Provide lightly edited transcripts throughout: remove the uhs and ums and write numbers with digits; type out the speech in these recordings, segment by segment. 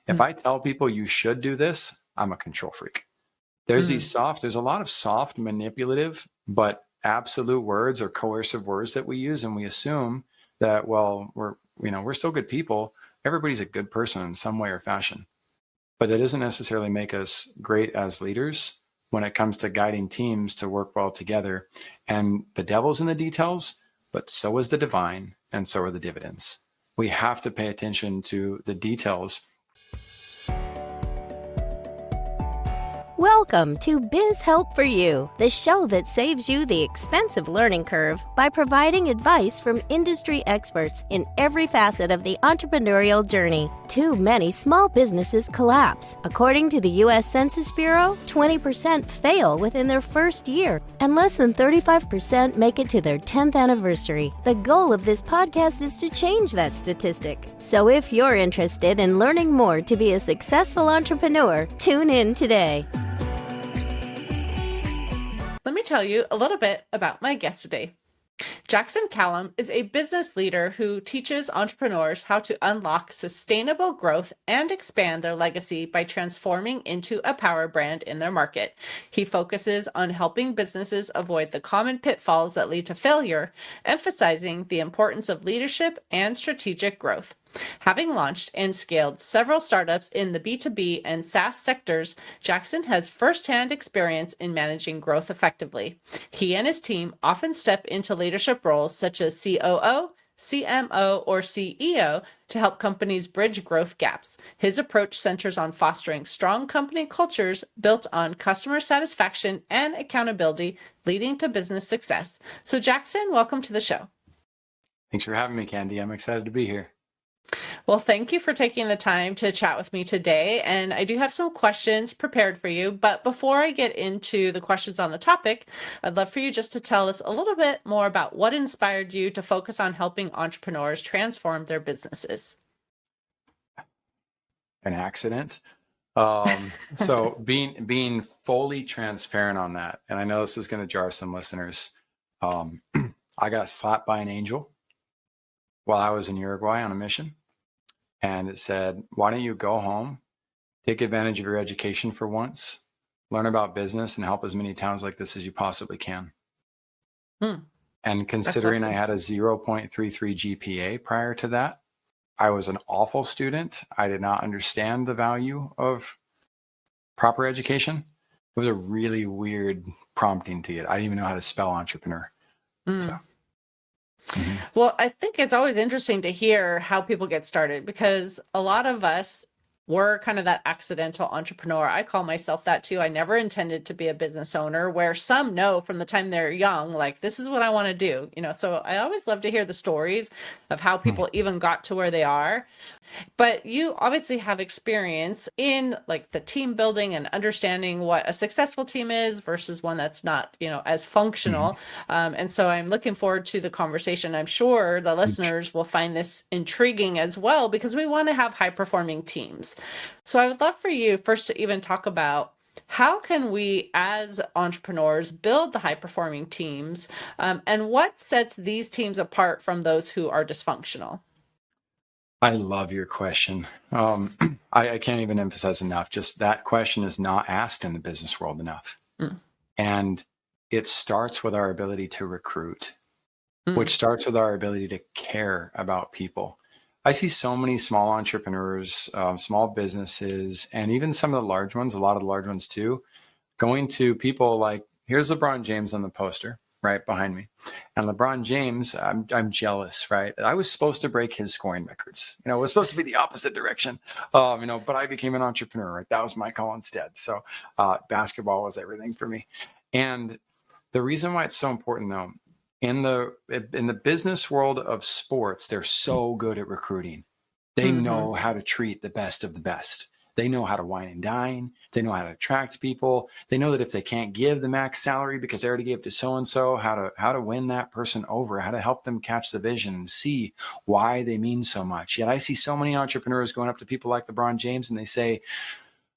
If I tell people you should do this, I'm a control freak. There's a lot of soft, manipulative, but absolute words or coercive words that we use, and we assume that, well, we're still good people. Everybody's a good person in some way or fashion, but it doesn't necessarily make us great as leaders when it comes to guiding teams to work well together. And the devil's in the details, but so is the divine, and so are the dividends. We have to pay attention to the details. Welcome to Biz Help for You, the show that saves you the expensive learning curve by providing advice from industry experts in every facet of the entrepreneurial journey. Too many small businesses collapse. According to the U.S. Census Bureau, 20% fail within their first year, and less than 35% make it to their 10th anniversary. The goal of this podcast is to change that statistic. So if you're interested in learning more to be a successful entrepreneur, tune in today. Let me tell you a little bit about my guest today. Jackson Calame is a business leader who teaches entrepreneurs how to unlock sustainable growth and expand their legacy by transforming into a power brand in their market. He focuses on helping businesses avoid the common pitfalls that lead to failure, emphasizing the importance of leadership and strategic growth. Having launched and scaled several startups in the B2B and SaaS sectors, Jackson has firsthand experience in managing growth effectively. He and his team often step into leadership roles such as COO, CMO, or CEO to help companies bridge growth gaps. His approach centers on fostering strong company cultures built on customer satisfaction and accountability, leading to business success. So Jackson, welcome to the show. Thanks for having me, Candy. I'm excited to be here. Well, thank you for taking the time to chat with me today. And I do have some questions prepared for you. But before I get into the questions on the topic, I'd love for you just to tell us a little bit more about what inspired you to focus on helping entrepreneurs transform their businesses. An accident. So being fully transparent on that, and I know this is going to jar some listeners. I got slapped by an angel while I was in Uruguay on a mission. And it said, why don't you go home, take advantage of your education for once, learn about business, and help as many towns like this as you possibly can. And considering I had a 0.33 GPA prior to that, I was an awful student. I did not understand the value of proper education. It was a really weird prompting to it. I didn't even know how to spell entrepreneur. So. Well, I think it's always interesting to hear how people get started because a lot of us were kind of that accidental entrepreneur. I call myself that too. I never intended to be a business owner, where some know from the time they're young, like, this is what I want to do. So I always love to hear the stories of how people even got to where they are. But you obviously have experience in like the team building and understanding what a successful team is versus one that's not, as functional. And so I'm looking forward to the conversation. I'm sure the listeners will find this intriguing as well, because we want to have high-performing teams. So I would love for you first to even talk about how can we as entrepreneurs build the high-performing teams, and what sets these teams apart from those who are dysfunctional? I love your question. I can't even emphasize enough. Just that question is not asked in the business world enough. And it starts with our ability to recruit, which starts with our ability to care about people. I see so many small entrepreneurs, small businesses, and even some of the large ones, a lot of the large ones too, going to people like, here's LeBron James on the poster right behind me. And LeBron James, I'm jealous, right? I was supposed to break his scoring records. It was supposed to be the opposite direction, but I became an entrepreneur, right? That was my call instead. So basketball was everything for me. And the reason why it's so important though, in the business world of sports, they're so good at recruiting. They know how to treat the best of the best. They know how to wine and dine. They know how to attract people. They know that if they can't give the max salary because they already gave it to so-and-so, how to win that person over, how to help them catch the vision and see why they mean so much. Yet I see so many entrepreneurs going up to people like LeBron James and they say,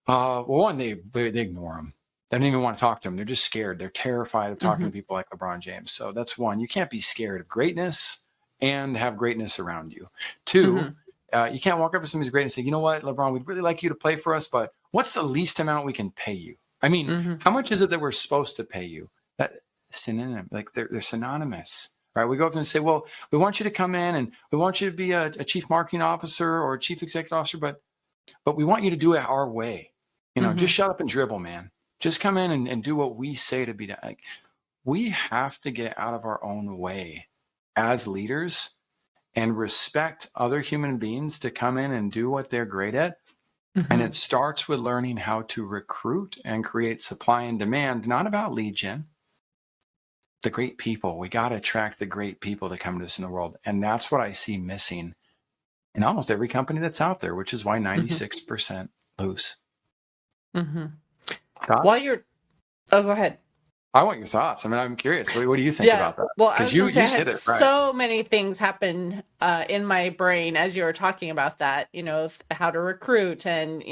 well, one, they ignore them. They don't even want to talk to them. They're just scared. They're terrified of talking to people like LeBron James. So that's one. You can't be scared of greatness and have greatness around you. Two, You can't walk up to somebody who's great and say, you know what, LeBron, we'd really like you to play for us, but what's the least amount we can pay you? I mean, how much is it that we're supposed to pay you? That synonym, like they're synonymous, right? We go up and say, well, we want you to come in and we want you to be a chief marketing officer or a chief executive officer, but we want you to do it our way. Just shut up and dribble, man. Just come in and do what we say to be done. Like, we have to get out of our own way as leaders and respect other human beings to come in and do what they're great at. And it starts with learning how to recruit and create supply and demand, not about lead gen. The great people. We got to attract the great people to come to us in the world. And that's what I see missing in almost every company that's out there, which is why 96% lose. Thoughts? Oh, go ahead. I want your thoughts. I mean, I'm curious. What do you think about that? Well, I was you gonna say, I said had it right. so many things happen in my brain as you were talking about that, how to recruit and,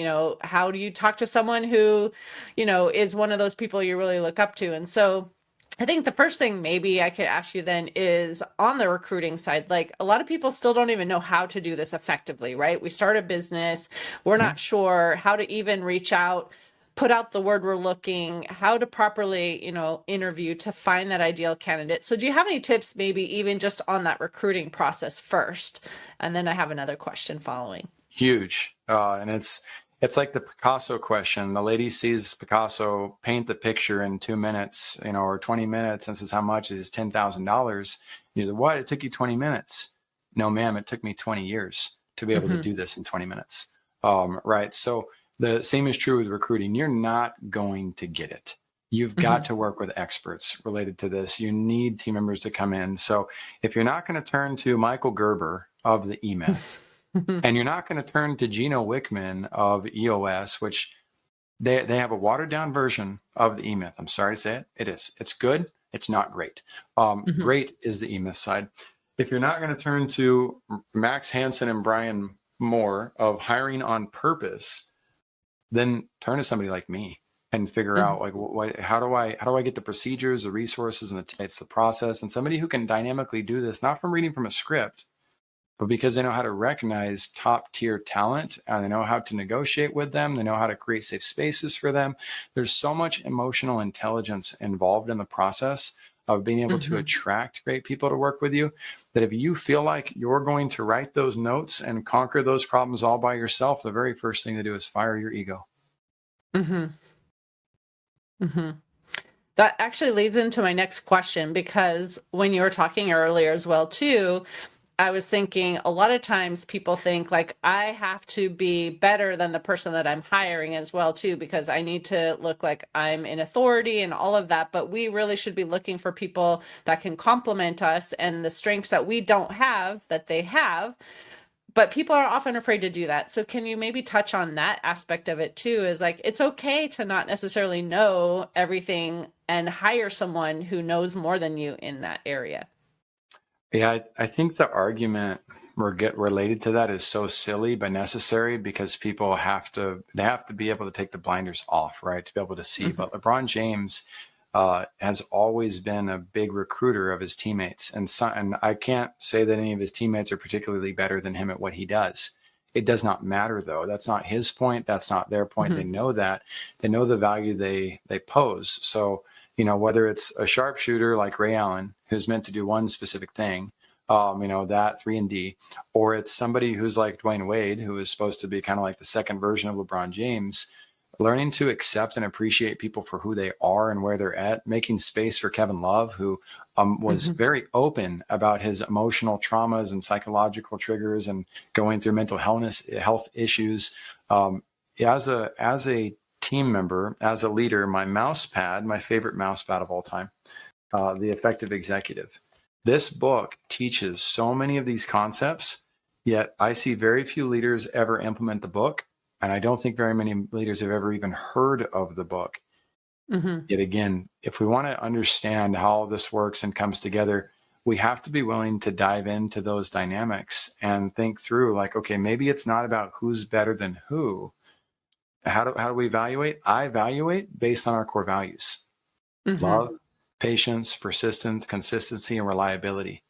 how do you talk to someone who, is one of those people you really look up to. And so I think the first thing maybe I could ask you then is on the recruiting side, like a lot of people still don't even know how to do this effectively, right? We start a business, we're not sure how to even reach out, put out the word we're looking, how to properly, interview to find that ideal candidate. So do you have any tips maybe even just on that recruiting process first? And then I have another question following. Huge. And it's like the Picasso question. The lady sees Picasso paint the picture in 2 minutes, or 20 minutes and says, how much is $10,000? You say, what? It took you 20 minutes. No, ma'am, it took me 20 years to be able to do this in 20 minutes. Right. So the same is true with recruiting. You're not going to get it. You've got to work with experts related to this. You need team members to come in. So if you're not going to turn to Michael Gerber of the E-Myth, and you're not going to turn to Gino Wickman of EOS, which they have a watered down version of the E-Myth. I'm sorry to say it. It is. It's good. It's not great. Great is the E-Myth side. If you're not going to turn to Max Hansen and Brian Moore of Hiring on Purpose, then turn to somebody like me and figure out like how do I get the procedures, the resources, and it's the process, and somebody who can dynamically do this, not from reading from a script, but because they know how to recognize top tier talent and they know how to negotiate with them. They know how to create safe spaces for them. There's so much emotional intelligence involved in the process of being able to attract great people to work with you, that if you feel like you're going to write those notes and conquer those problems all by yourself, the very first thing to do is fire your ego. That actually leads into my next question, because when you were talking earlier as well too, I was thinking a lot of times people think like I have to be better than the person that I'm hiring as well too, because I need to look like I'm in authority and all of that. But we really should be looking for people that can complement us and the strengths that we don't have that they have. But people are often afraid to do that. So can you maybe touch on that aspect of it too? Is like, it's okay to not necessarily know everything and hire someone who knows more than you in that area. Yeah, I think the argument related to that is so silly but necessary, because people have to be able to take the blinders off, right, to be able to see. But LeBron James has always been a big recruiter of his teammates, and I can't say that any of his teammates are particularly better than him at what he does. It does not matter, though. That's not his point. That's not their point. They know that. They know the value they pose. So, whether it's a sharpshooter like Ray Allen, who's meant to do one specific thing, that 3-and-D, or it's somebody who's like Dwayne Wade, who is supposed to be kind of like the second version of LeBron James, learning to accept and appreciate people for who they are and where they're at, making space for Kevin Love, who was very open about his emotional traumas and psychological triggers and going through mental health issues. As a team member, as a leader, my favorite mouse pad of all time, The Effective Executive. This book teaches so many of these concepts, yet I see very few leaders ever implement the book. And I don't think very many leaders have ever even heard of the book. Yet again, if we want to understand how this works and comes together, we have to be willing to dive into those dynamics and think through like, okay, maybe it's not about who's better than who. How do we evaluate? I evaluate based on our core values: love, patience, persistence, consistency, and reliability.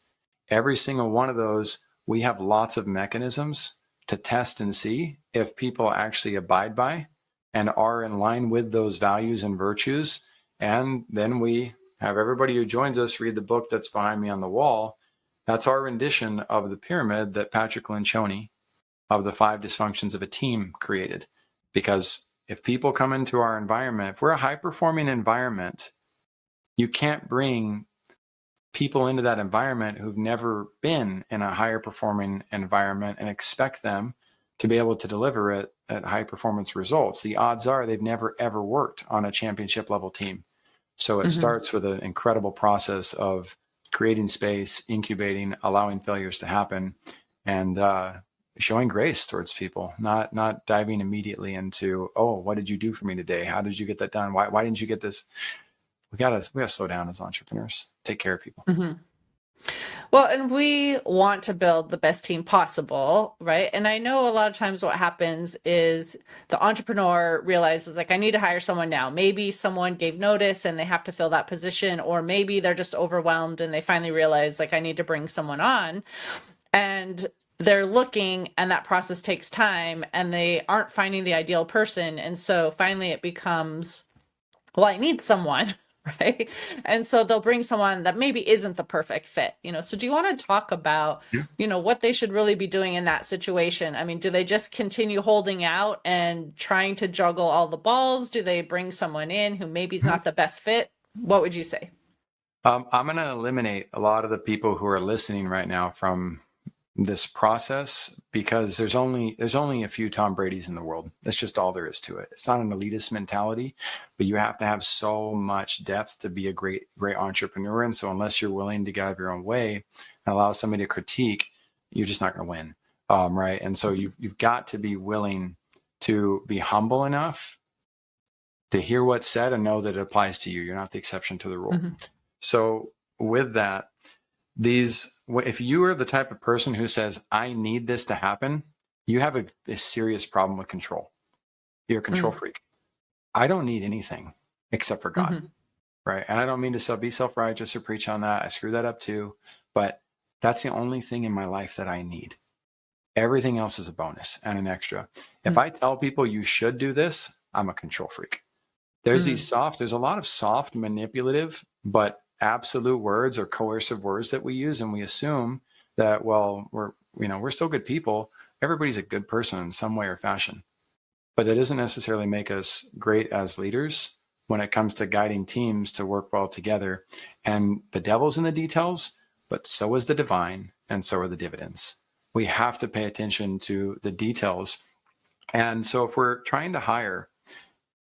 Every single one of those, we have lots of mechanisms to test and see if people actually abide by and are in line with those values and virtues. And then we have everybody who joins us read the book that's behind me on the wall. That's our rendition of the pyramid that Patrick Lencioni of the 5 dysfunctions of a team created. Because if people come into our environment, if we're a high-performing environment, you can't bring people into that environment who've never been in a higher performing environment and expect them to be able to deliver it at high performance results. The odds are they've never ever worked on a championship level team. So it starts with an incredible process of creating space, incubating, allowing failures to happen, and showing grace towards people, not diving immediately into, oh, what did you do for me today? How did you get that done? Why didn't you get this? We gotta slow down as entrepreneurs, take care of people. Well, and we want to build the best team possible, right? And I know a lot of times what happens is the entrepreneur realizes, like, I need to hire someone now. Maybe someone gave notice and they have to fill that position, or maybe they're just overwhelmed and they finally realize, like, I need to bring someone on. And they're looking, and that process takes time, and they aren't finding the ideal person. And so finally it becomes, well, I need someone, right? And so they'll bring someone that maybe isn't the perfect fit, So do you want to talk about, what they should really be doing in that situation? I mean, do they just continue holding out and trying to juggle all the balls? Do they bring someone in who maybe is not the best fit? What would you say? I'm going to eliminate a lot of the people who are listening right now from this process, because there's only a few Tom Brady's in the world. That's just all there is to it. It's not an elitist mentality, but you have to have so much depth to be a great entrepreneur. And so unless you're willing to get out of your own way and allow somebody to critique, you're just not going to win. Right. And so you've got to be willing to be humble enough to hear what's said and know that it applies to you. You're not the exception to the rule. So with that, if you are the type of person who says, I need this to happen, you have a serious problem with control. You're a control freak. I don't need anything except for God, right? And I don't mean to be self-righteous or preach on that. I screw that up too, but that's the only thing in my life that I need. Everything else is a bonus and an extra. If I tell people you should do this, I'm a control freak. There's a lot of soft, manipulative, but absolute words or coercive words that we use, and we assume that, well, we're still good people. Everybody's a good person in some way or fashion, but it doesn't necessarily make us great as leaders when it comes to guiding teams to work well together. And the devil's in the details, but so is the divine, and so are the dividends. We have to pay attention to the details. And so if we're trying to hire,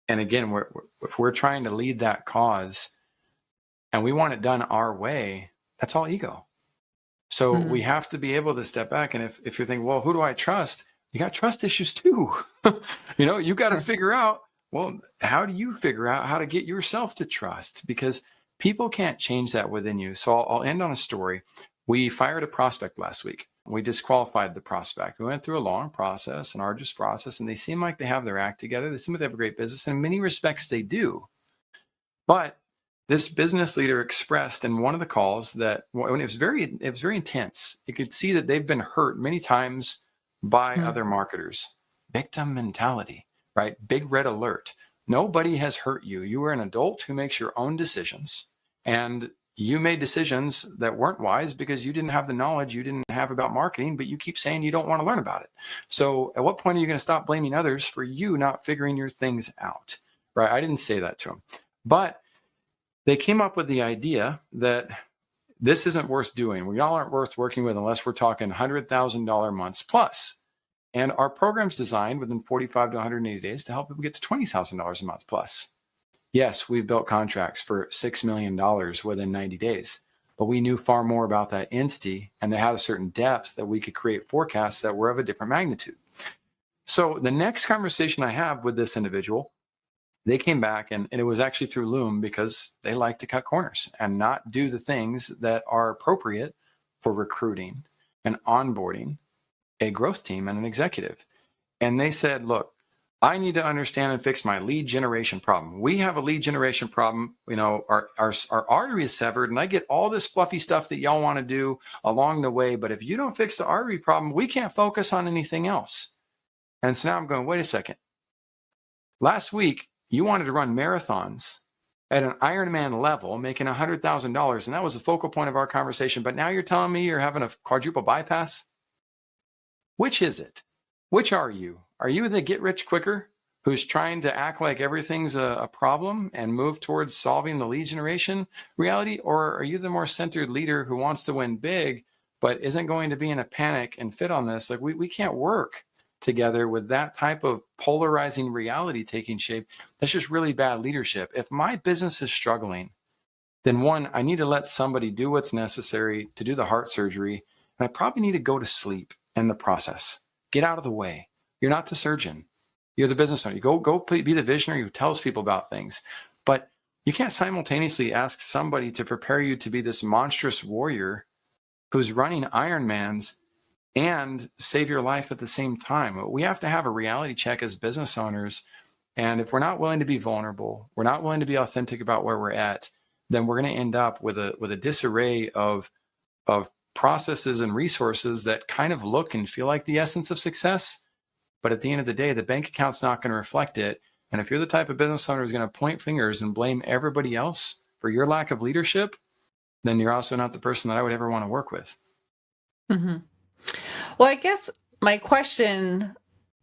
and again, if we're trying to lead that cause, and we want it done our way, that's all ego. So we have to be able to step back. And if you're thinking, well, who do I trust? You got trust issues too. You got to figure out, well, how do you figure out how to get yourself to trust? Because people can't change that within you. So I'll end on a story. We fired a prospect last week. We disqualified the prospect. We went through a long process, an arduous process, and they seem like they have their act together. They seem like they have a great business. And in many respects, they do. But this business leader expressed in one of the calls that when it was very intense. You could see that they've been hurt many times by other marketers. Victim mentality, right? Big red alert. Nobody has hurt you. You are an adult who makes your own decisions, and you made decisions that weren't wise because you didn't have the knowledge you didn't have about marketing, but you keep saying you don't want to learn about it. So at what point are you going to stop blaming others for you not figuring your things out, right? I didn't say that to him, but they came up with the idea that this isn't worth doing. We all aren't worth working with unless we're talking $100,000 months plus. And our program's designed within 45 to 180 days to help people get to $20,000 a month plus. Yes, we've built contracts for $6 million within 90 days, but we knew far more about that entity, and they had a certain depth that we could create forecasts that were of a different magnitude. So the next conversation I have with this individual, they came back, and it was actually through Loom, because they like to cut corners and not do the things that are appropriate for recruiting and onboarding a growth team and an executive. And they said, look, I need to understand and fix my lead generation problem. We have a lead generation problem. Our artery is severed, and I get all this fluffy stuff that y'all want to do along the way. But if you don't fix the artery problem, we can't focus on anything else. And so now I'm going, wait a second. Last week, you wanted to run marathons at an Ironman level, making $100,000. And that was the focal point of our conversation. But now you're telling me you're having a quadruple bypass? Which is it? Which are you? Are you the get rich quicker who's trying to act like everything's a problem and move towards solving the lead generation reality? Or are you the more centered leader who wants to win big, but isn't going to be in a panic and fit on this? Like we can't work together with that type of polarizing reality taking shape. That's just really bad leadership. If my business is struggling, then one, I need to let somebody do what's necessary to do the heart surgery. And I probably need to go to sleep in the process. Get out of the way. You're not the surgeon. You're the business owner. You go be the visionary who tells people about things. But you can't simultaneously ask somebody to prepare you to be this monstrous warrior who's running Ironmans and save your life at the same time. We have to have a reality check as business owners. And if we're not willing to be vulnerable, we're not willing to be authentic about where we're at, then we're going to end up with a disarray of processes and resources that kind of look and feel like the essence of success. But at the end of the day, the bank account's not going to reflect it. And if you're the type of business owner who's going to point fingers and blame everybody else for your lack of leadership, then you're also not the person that I would ever want to work with. Mm-hmm. Well, I guess my question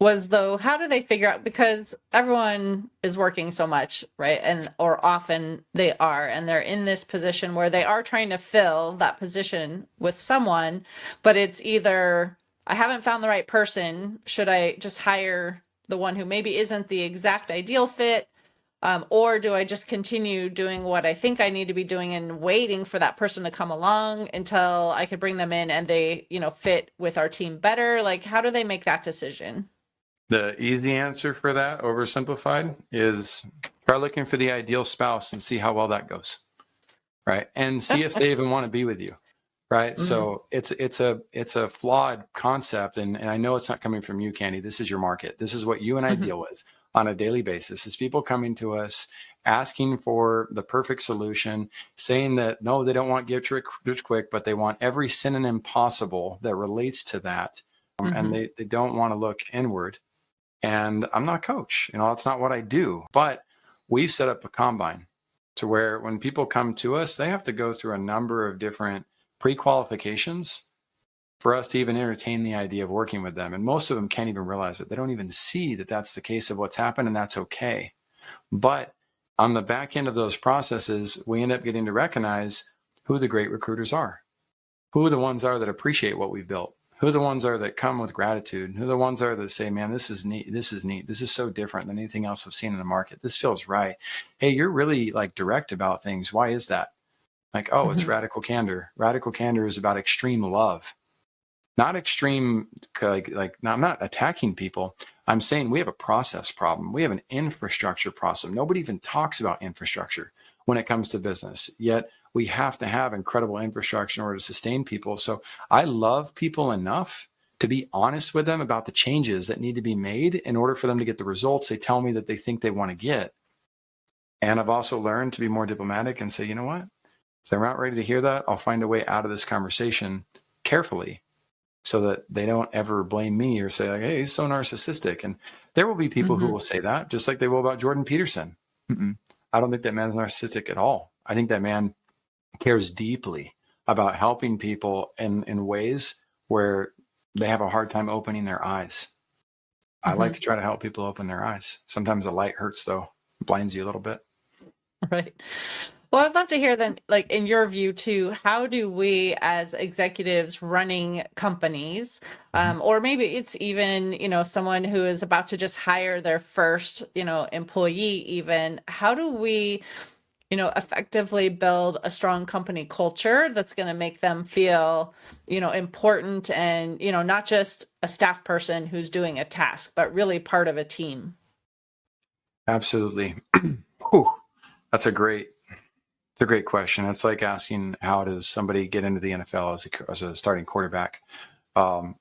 was, though, how do they figure out, because everyone is working so much, right? Or often they are, and they're in this position where they are trying to fill that position with someone, but it's either, I haven't found the right person. Should I just hire the one who maybe isn't the exact ideal fit? Or do I just continue doing what I think I need to be doing and waiting for that person to come along until I could bring them in and they, fit with our team better? Like, how do they make that decision? The easy answer for that, oversimplified, is try looking for the ideal spouse and see how well that goes, right? And see if they even want to be with you, right? Mm-hmm. So it's a flawed concept, and I know it's not coming from you, Candy. This is your market. This is what you and I deal with on a daily basis. Is people coming to us asking for the perfect solution, saying that no, they don't want get rich quick, but they want every synonym possible that relates to that, and they don't want to look inward. And I'm not a coach, it's not what I do, but we've set up a combine to where when people come to us, they have to go through a number of different pre-qualifications for us to even entertain the idea of working with them. And most of them can't even realize it. They don't even see that that's the case of what's happened, and that's okay. But on the back end of those processes, we end up getting to recognize who the great recruiters are, who the ones are that appreciate what we've built, who the ones are that come with gratitude, who the ones are that say, man, this is neat. This is neat. This is so different than anything else I've seen in the market. This feels right. Hey, you're really direct about things. Why is that? It's radical candor. Radical candor is about extreme love, not extreme, I'm not attacking people. I'm saying we have a process problem. We have an infrastructure problem. Nobody even talks about infrastructure when it comes to business, yet we have to have incredible infrastructure in order to sustain people. So I love people enough to be honest with them about the changes that need to be made in order for them to get the results they tell me that they think they want to get. And I've also learned to be more diplomatic and say, you know what? If they're not ready to hear that, I'll find a way out of this conversation carefully so that they don't ever blame me or say, hey, he's so narcissistic. And there will be people who will say that, just like they will about Jordan Peterson. I don't think that man's narcissistic at all. I think that man cares deeply about helping people in ways where they have a hard time opening their eyes. I like to try to help people open their eyes. Sometimes the light hurts, though. It blinds you a little bit. Right. Well, I'd love to hear then, in your view too, how do we as executives running companies, or maybe it's even, someone who is about to just hire their first, employee even, how do we effectively build a strong company culture that's going to make them feel, important and, not just a staff person who's doing a task, but really part of a team? Absolutely. That's a great question. It's like asking, how does somebody get into the NFL as a starting quarterback? I'll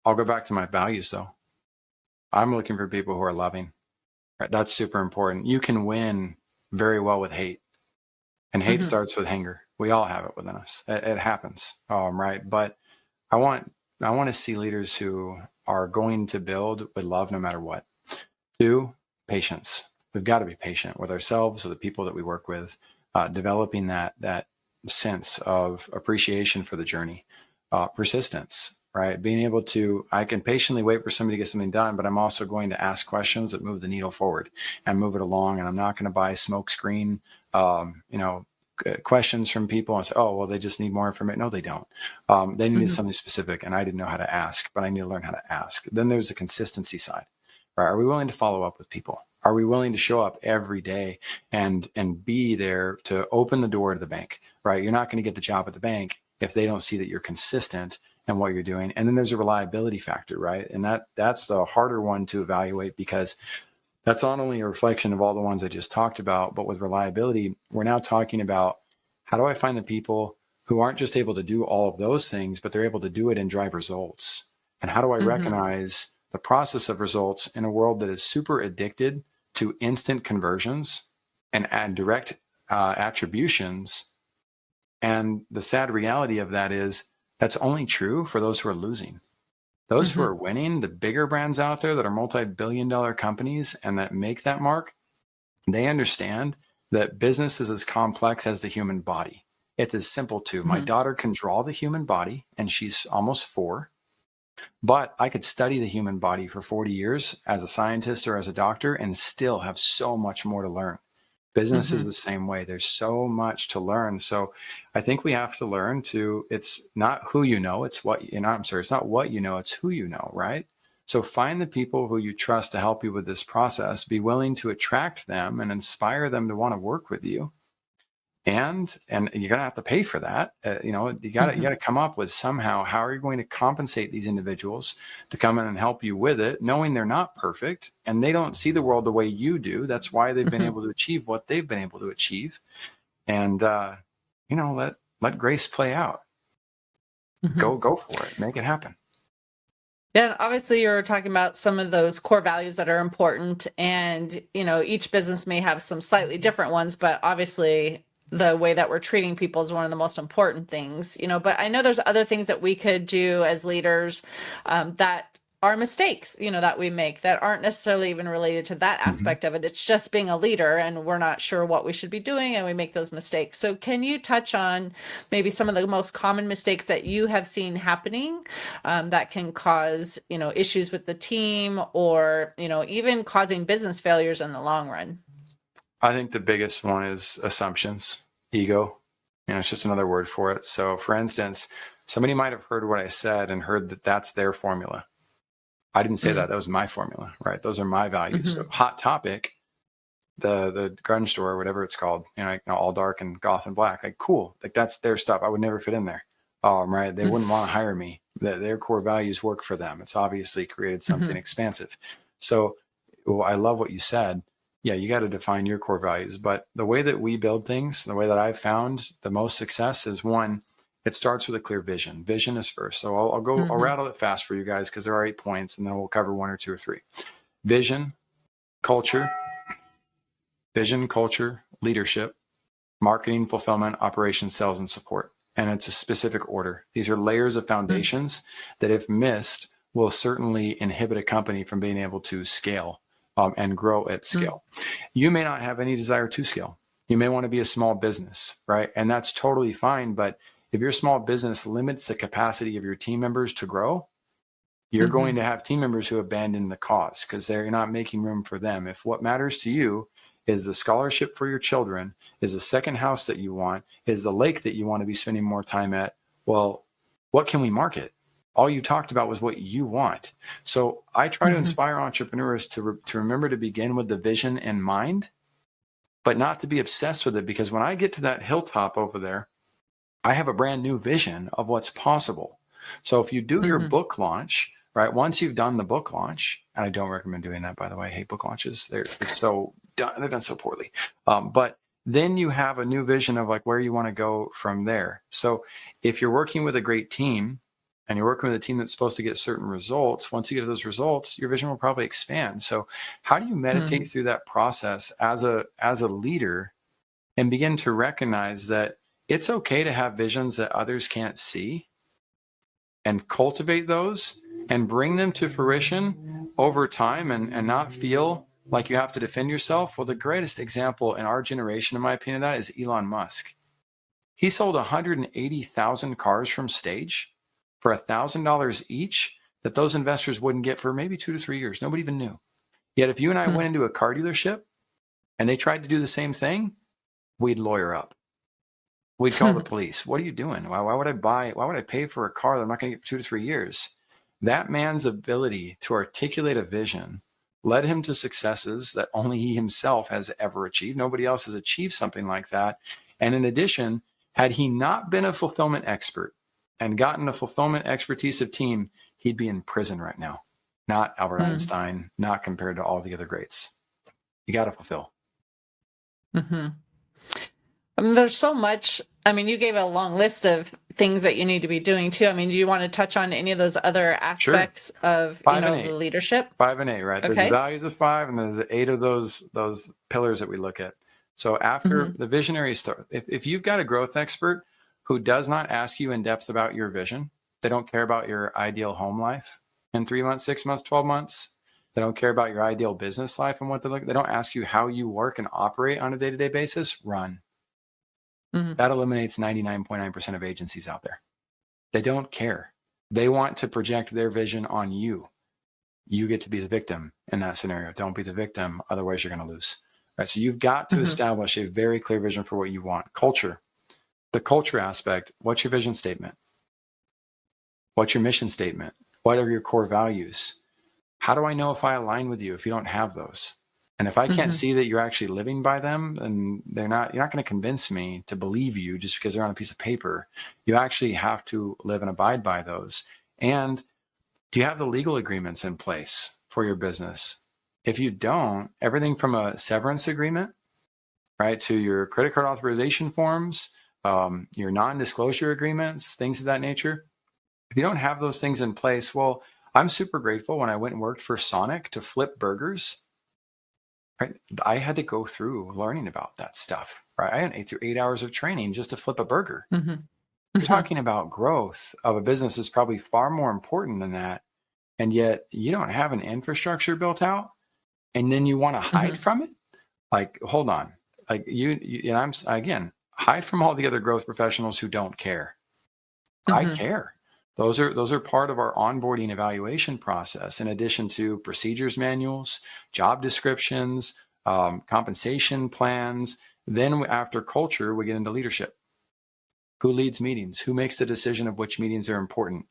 go back to my values, though. I'm looking for people who are loving. Right? That's super important. You can win very well with hate, and hate starts with anger. We all have it within us. It happens, right? But I want to see leaders who are going to build with love no matter what. 2, patience. We've got to be patient with ourselves, with the people that we work with, developing that sense of appreciation for the journey, persistence, right? Being able to, I can patiently wait for somebody to get something done, but I'm also going to ask questions that move the needle forward and move it along. And I'm not going to buy smoke screen, questions from people and say, oh, well, they just need more information. No, they don't. They needed something specific, and I didn't know how to ask, but I need to learn how to ask. Then there's the consistency side, right? Are we willing to follow up with people? Are we willing to show up every day and be there to open the door to the bank, right? You're not going to get the job at the bank if they don't see that you're consistent in what you're doing. And then there's a reliability factor, right? And that's the harder one to evaluate, because that's not only a reflection of all the ones I just talked about, but with reliability, we're now talking about, how do I find the people who aren't just able to do all of those things, but they're able to do it and drive results? And how do I recognize the process of results in a world that is super addicted to instant conversions and direct attributions? And the sad reality of that is that's only true for those who are losing. Those who are winning, the bigger brands out there that are multi-billion-dollar companies and that make that mark, they understand that business is as complex as the human body. It's as simple too. My daughter can draw the human body, and she's almost 4. But I could study the human body for 40 years as a scientist or as a doctor and still have so much more to learn. Business is the same way. There's so much to learn. So I think we have to learn to, it's not who you know, it's what, it's not what you know, it's who you know, right? So find the people who you trust to help you with this process. Be willing to attract them and inspire them to want to work with you. And you're going to have to pay for that. You got to come up with somehow, how are you going to compensate these individuals to come in and help you with it, knowing they're not perfect and they don't see the world the way you do. That's why they've been able to achieve what they've been able to achieve. And, let grace play out. Go for it. Make it happen. Yeah, and obviously you're talking about some of those core values that are important, and, each business may have some slightly different ones, but obviously the way that we're treating people is one of the most important things, but I know there's other things that we could do as leaders that are mistakes, that we make that aren't necessarily even related to that aspect of it. It's just being a leader and we're not sure what we should be doing and we make those mistakes. So can you touch on maybe some of the most common mistakes that you have seen happening that can cause, issues with the team, or, even causing business failures in the long run? I think the biggest one is assumptions, ego. It's just another word for it. So for instance, somebody might have heard what I said and heard that that's their formula. I didn't say that. That was my formula, right? Those are my values. So Hot Topic, the grunge store, or whatever it's called, all dark and goth and black, like cool. Like that's their stuff. I would never fit in there. Right. They wouldn't want to hire me. Their core values work for them. It's obviously created something expansive. So I love what you said. Yeah, you got to define your core values. But the way that we build things, the way that I've found the most success is, one, it starts with a clear vision. Vision is first. So I'll rattle it fast for you guys because there are 8 points, and then we'll cover 1 or 2 or 3. Vision, culture, leadership, marketing, fulfillment, operations, sales, and support. And it's a specific order. These are layers of foundations that, if missed, will certainly inhibit a company from being able to scale and grow at scale. You may not have any desire to scale. You may want to be a small business, right? And that's totally fine. But if your small business limits the capacity of your team members to grow, you're going to have team members who abandon the cause because they're not making room for them. If what matters to you is the scholarship for your children, is the second house that you want, is the lake that you want to be spending more time at, well, what can we market? All you talked about was what you want. So I try to inspire entrepreneurs to remember to begin with the vision in mind, but not to be obsessed with it, because when I get to that hilltop over there, I have a brand new vision of what's possible. So if you do your book launch, right, once you've done the book launch, and I don't recommend doing that, by the way, I hate book launches. They're done so poorly. But then you have a new vision of like where you want to go from there. So if you're working with a great team, and you're working with a team that's supposed to get certain results, once you get those results, your vision will probably expand. So how do you meditate through that process as a leader and begin to recognize that it's okay to have visions that others can't see, and cultivate those and bring them to fruition over time, and not feel like you have to defend yourself? Well, the greatest example in our generation, in my opinion, of that is Elon Musk. He sold 180,000 cars from stage for $1,000 each that those investors wouldn't get for maybe 2 to 3 years. Nobody even knew. Yet if you and I went into a car dealership and they tried to do the same thing, we'd lawyer up. We'd call the police. What are you doing? Why would I pay for a car that I'm not going to get for 2 to 3 years? That man's ability to articulate a vision led him to successes that only he himself has ever achieved. Nobody else has achieved something like that. And in addition, had he not been a fulfillment expert and gotten a fulfillment expertise of team, he'd be in prison right now. Not Albert Einstein, not compared to all the other greats. You got to fulfill. I mean, there's so much. I mean, you gave a long list of things that you need to be doing too. I mean, do you want to touch on any of those other aspects of, the leadership? 5 and 8, right? Okay. There's the values of 5, and there's the 8 of those pillars that we look at. So after the visionary start, if you've got a growth expert who does not ask you in depth about your vision, they don't care about your ideal home life in 3 months, 6 months, 12 months. They don't care about your ideal business life and what they look. They don't ask you how you work and operate on a day-to-day basis. Run. That eliminates 99.9% of agencies out there. They don't care. They want to project their vision on you. You get to be the victim in that scenario. Don't be the victim. Otherwise, you're going to lose. Right? So you've got to establish a very clear vision for what you want. Culture. The culture aspect. What's your vision statement? What's your mission statement? What are your core values? How do I know if I align with you if you don't have those? And if I can't see that you're actually living by them, then you're not going to convince me to believe you just because they're on a piece of paper. You actually have to live and abide by those. And do you have the legal agreements in place for your business? If you don't, everything from a severance agreement, right, to your credit card authorization forms, your non-disclosure agreements, things of that nature. If you don't have those things in place, well, I'm super grateful when I went and worked for Sonic to flip burgers. Right, I had to go through learning about that stuff. Right, I had 8 hours of training just to flip a burger. You're talking about growth of a business is probably far more important than that, and yet you don't have an infrastructure built out, and then you want to hide from it. Like, hold on, like you and I'm again, hide from all the other growth professionals who don't care. I care. Those are part of our onboarding evaluation process, in addition to procedures manuals, job descriptions, compensation plans. Then after culture, we get into leadership. Who leads meetings? Who makes the decision of which meetings are important?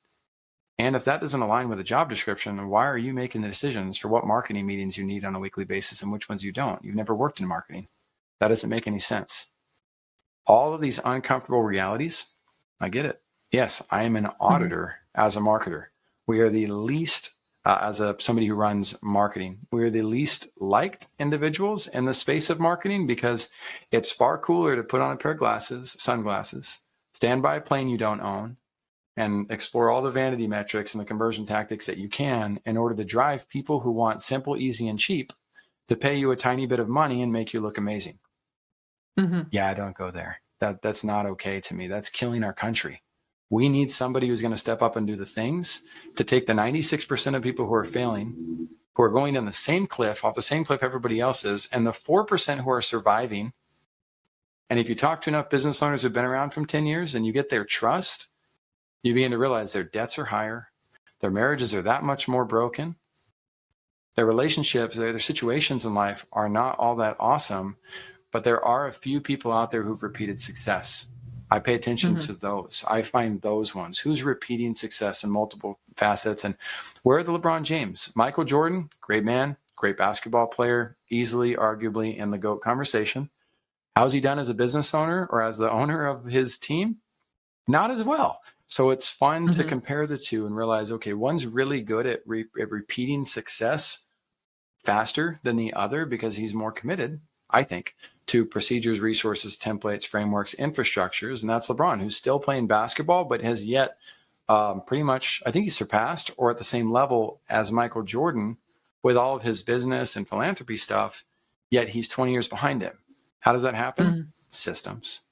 And if that doesn't align with the job description, then why are you making the decisions for what marketing meetings you need on a weekly basis and which ones you don't? You've never worked in marketing. That doesn't make any sense. All of these uncomfortable realities, I get it. Yes, I am an auditor as a marketer. We are the least, somebody who runs marketing, we are the least liked individuals in the space of marketing because it's far cooler to put on a pair of sunglasses, stand by a plane you don't own, and explore all the vanity metrics and the conversion tactics that you can in order to drive people who want simple, easy, and cheap to pay you a tiny bit of money and make you look amazing. Yeah, don't go there. That's not okay to me. That's killing our country. We need somebody who's going to step up and do the things to take the 96% of people who are failing, who are going down the same cliff, off the same cliff everybody else is, and the 4% who are surviving. And if you talk to enough business owners who've been around from 10 years and you get their trust, you begin to realize their debts are higher, their marriages are that much more broken, their relationships, their situations in life are not all that awesome, but there are a few people out there who've repeated success. I pay attention to those. I find those ones. Who's repeating success in multiple facets? And where are the LeBron James? Michael Jordan, great man, great basketball player, easily, arguably in the GOAT conversation. How's he done as a business owner or as the owner of his team? Not as well. So it's fun to compare the two and realize, okay, one's really good at repeating success faster than the other because he's more committed, I think, to procedures, resources, templates, frameworks, infrastructures. And that's LeBron, who's still playing basketball, but has yet pretty much, I think he surpassed or at the same level as Michael Jordan with all of his business and philanthropy stuff, yet he's 20 years behind him. How does that happen? Mm-hmm. Systems.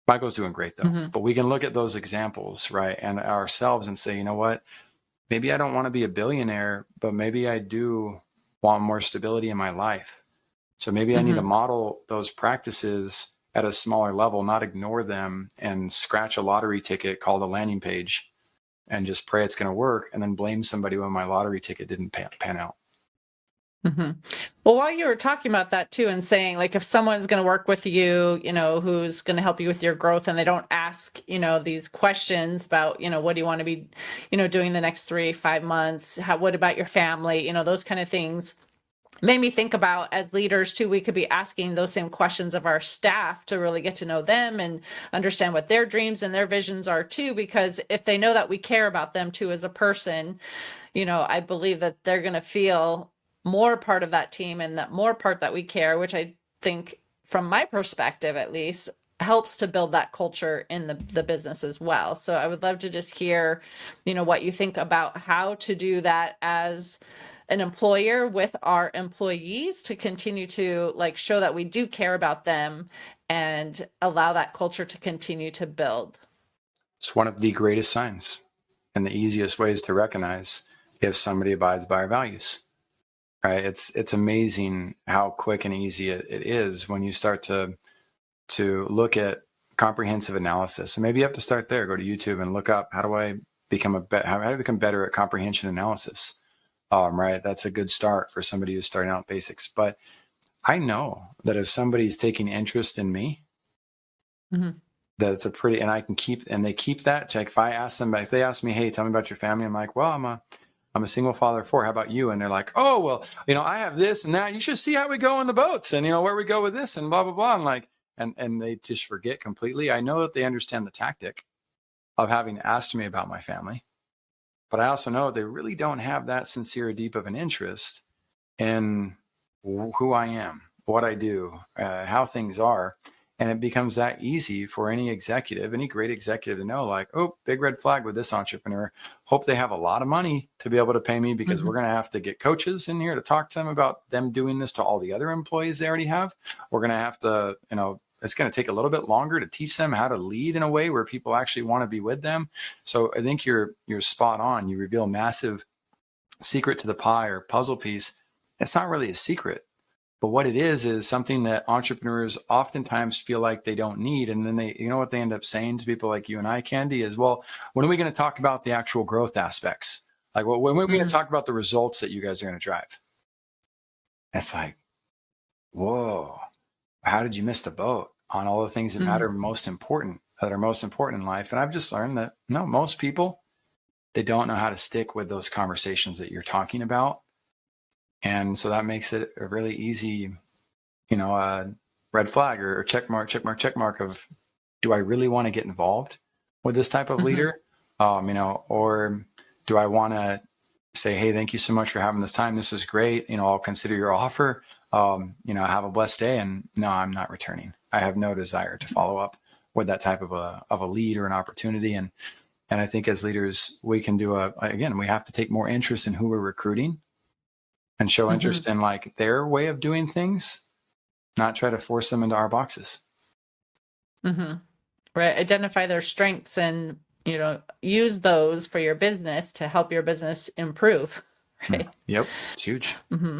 Michael's doing great though, Mm-hmm. but we can look at those examples, right? And ourselves and say, you know what? Maybe I don't want to be a billionaire, but maybe I do want more stability in my life. So maybe I need to model those practices at a smaller level, not ignore them and scratch a lottery ticket called a landing page and just pray it's going to work and then blame somebody when my lottery ticket didn't pan out. Mm-hmm. Well, while you were talking about that too, and saying like if someone's going to work with you, who's going to help you with your growth, and they don't ask, these questions about, what do you want to be, doing the next 3-5 months? What about your family? Those kind of things made me think about, as leaders too, we could be asking those same questions of our staff to really get to know them and understand what their dreams and their visions are too, because if they know that we care about them too as a person, I believe that they're going to feel more part of that team and that more part that we care, which I think from my perspective, at least, helps to build that culture in the business as well. So I would love to just hear, what you think about how to do that as an employer with our employees to continue to like show that we do care about them and allow that culture to continue to build. It's one of the greatest signs and the easiest ways to recognize if somebody abides by our values. Right? It's amazing how quick and easy it is when you start to look at comprehensive analysis. And maybe you have to start there. Go to YouTube and look up how do I become better at comprehension analysis. Right? That's a good start for somebody who's starting out basics. But I know that if somebody's taking interest in me, that it's and I can they keep that check. If I ask them, if they ask me, hey, tell me about your family, I'm like, well, I'm a single father of 4. How about you? And they're like, oh, well, I have this and that. You should see how we go on the boats and, where we go with this and blah, blah, blah. And like, and they just forget completely. I know that they understand the tactic of having asked me about my family, but I also know they really don't have that sincere, deep of an interest in who I am, what I do, how things are. And it becomes that easy for any great executive to know, like, oh, big red flag with this entrepreneur. Hope they have a lot of money to be able to pay me because we're going to have to get coaches in here to talk to them about them doing this to all the other employees they already have. We're going to have to, it's going to take a little bit longer to teach them how to lead in a way where people actually want to be with them. So I think you're spot on. You reveal massive secret to the pie or puzzle piece. It's not really a secret. But what it is something that entrepreneurs oftentimes feel like they don't need. And then they, what they end up saying to people like you and I, Candy, is, well, when are we going to talk about the actual growth aspects? Like, well, when are we going to talk about the results that you guys are going to drive? It's like, whoa, how did you miss the boat on all the things that matter most important, that are most important in life? And I've just learned that, no, most people, they don't know how to stick with those conversations that you're talking about. And so that makes it a really easy, red flag or check mark of, do I really want to get involved with this type of leader? Or do I want to say, hey, thank you so much for having this time. This was great. I'll consider your offer. Have a blessed day. And no, I'm not returning. I have no desire to follow up with that type of a lead or an opportunity. And I think as leaders, we can do we have to take more interest in who we're recruiting and show interest in like their way of doing things, not try to force them into our boxes. Right. Identify their strengths and, use those for your business to help your business improve. Right. Yep. It's huge. Well,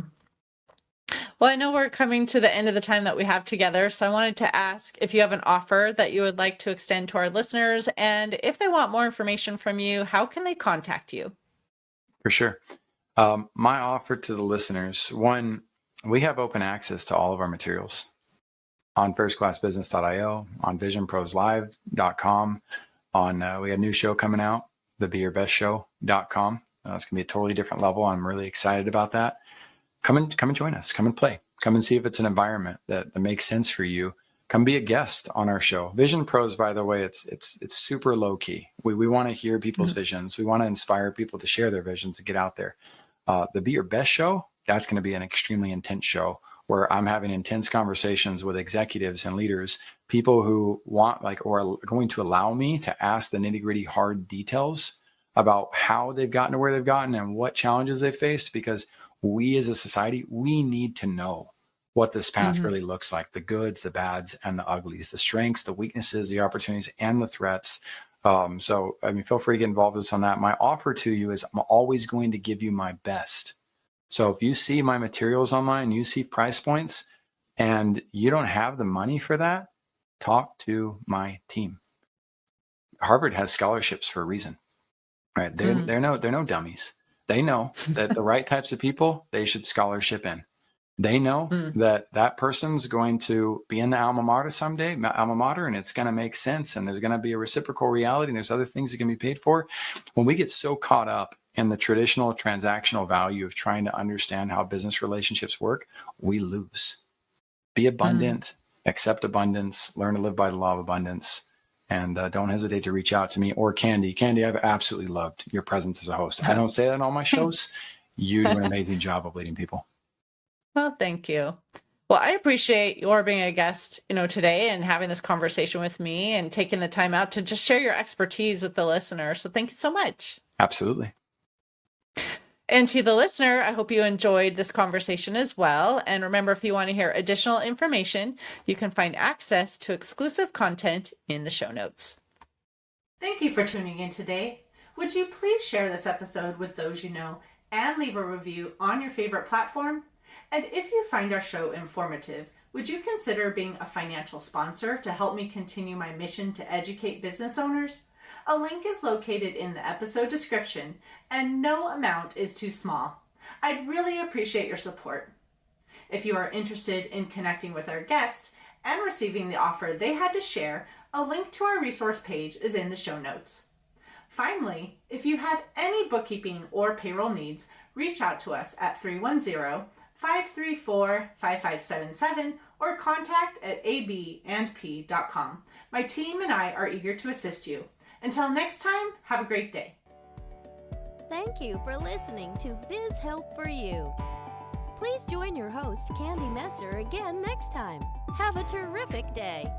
I know we're coming to the end of the time that we have together. So I wanted to ask if you have an offer that you would like to extend to our listeners. And if they want more information from you, how can they contact you? For sure. My offer to the listeners, one, we have open access to all of our materials on firstclassbusiness.io, on visionproslive.com, on we have a new show coming out, the beyourbestshow.com. It's going to be a totally different level. I'm really excited about that. Come and join us. Come and play. Come and see if it's an environment that makes sense for you. Come be a guest on our show. Vision Pros, by the way, it's super low key. We want to hear people's visions. We want to inspire people to share their visions and get out there. The Be Your Best Show, that's going to be an extremely intense show where I'm having intense conversations with executives and leaders people who want or are going to allow me to ask the nitty-gritty hard details about how they've gotten to where they've gotten and what challenges they faced, because we as a society, we need to know what this path really looks like, the goods, the bads, and the uglies, the strengths, the weaknesses, the opportunities, and the threats. So, feel free to get involved with us on that. My offer to you is I'm always going to give you my best. So if you see my materials online, you see price points, and you don't have the money for that, talk to my team. Harvard has scholarships for a reason, right? They're no dummies. They know that the right types of people, they should scholarship in. They know that person's going to be in the alma mater, and it's going to make sense. And there's going to be a reciprocal reality. And there's other things that can be paid for. When we get so caught up in the traditional transactional value of trying to understand how business relationships work, we lose. Be abundant, accept abundance, learn to live by the law of abundance. And don't hesitate to reach out to me or Candy. Candy, I've absolutely loved your presence as a host. I don't say that on all my shows. You do an amazing job of leading people. Well, thank you. Well, I appreciate your being a guest, today and having this conversation with me and taking the time out to just share your expertise with the listener. So thank you so much. Absolutely. And to the listener, I hope you enjoyed this conversation as well. And remember, if you want to hear additional information, you can find access to exclusive content in the show notes. Thank you for tuning in today. Would you please share this episode with those you know and leave a review on your favorite platform? And if you find our show informative, would you consider being a financial sponsor to help me continue my mission to educate business owners? A link is located in the episode description, and no amount is too small. I'd really appreciate your support. If you are interested in connecting with our guests and receiving the offer they had to share, a link to our resource page is in the show notes. Finally, if you have any bookkeeping or payroll needs, reach out to us at 310-534-5577 or contact@abandp.com. My team and I are eager to assist you. Until next time, have a great day. Thank you for listening to Biz Help for You. Please join your host, Candy Messer, again next time. Have a terrific day.